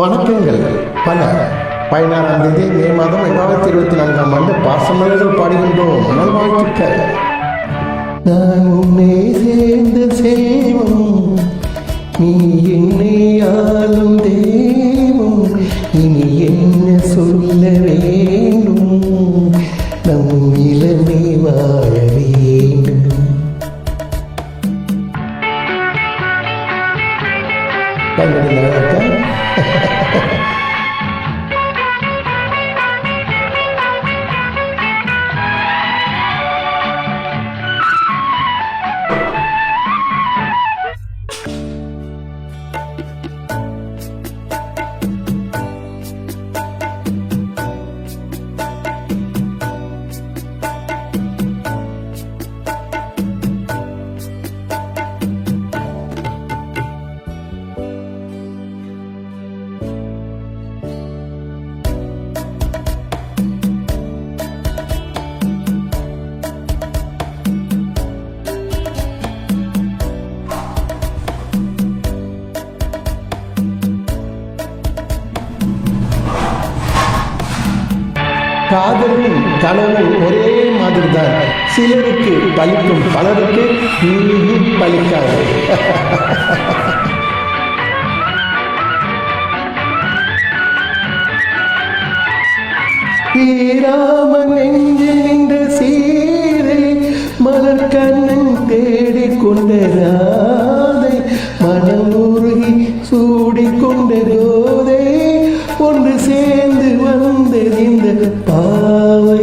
வணக்கங்கள் பல 16ஆம் தேதி மே மாதம் 2024ஆம் ஆண்டு பாசமலர்கள் பாடுகின்றோம். நல்வாழ்த்துக்கள். நான் உன்னை சேர்ந்த சேவம், நீ என்னை ஆளும் தெய்வம், இனி என்ன சொல்ல வேண்டும், நம் இளமை வாழ வேண்டும். காதலும் கனவும் ஒரே மாதிரி தான். சிலருக்கு பலிக்கும், பலருக்கு பலிக்காது. ஸ்ரீராமன் நெஞ்சில் நின்ற சீதை, மலர் கண்ணன் தேடிக் கொண்ட ராதை, மனமுருகி சூடிக்கொண்ட கோதை, ஒன்று சேர்ந்து வந்தது இந்த பாவை.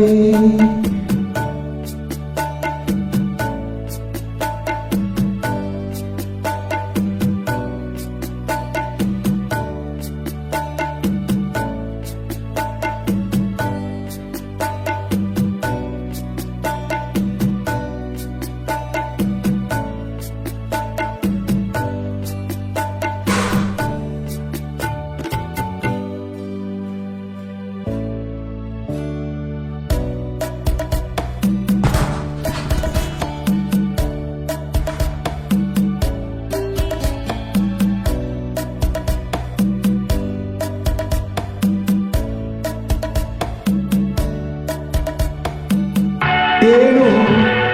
தேனும்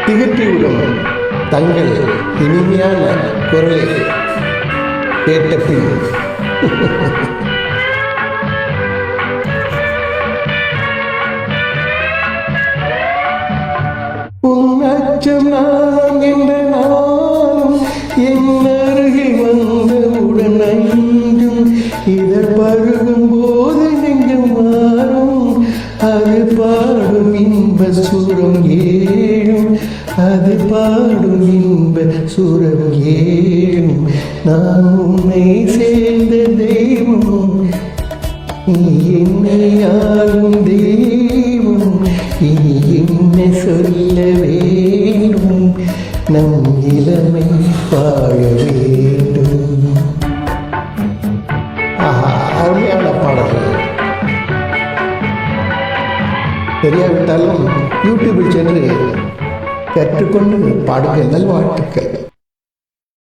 திகட்டிவிடும் தங்கள் இனிமையான குரலை கேட்ட பின் உன்னச்சம் நான் என்ற நானும் என் அருகில் வந்தவுடன் அஞ்சும், இதழ் பருகும் போது நெஞ்சம் மாறும், அது பாடும் இன்ப சுரம் ஏழும், அது பாடும் இன்ப சுரம் ஏழும். நான் உன்னை சேர்ந்த தெய்வம், நீ என்னை ஆளும் தெய்வம், இனி என்ன சொல்ல வேண்டும், நம் இளமை வாழ வேண்டும். அருமையான பாடல்கள். தெரியாவிட்டாலும் யூடியூபில் சென்று கற்றுக்கொண்டு பாடுங்கள். நல்வாழ்த்துக்கள்.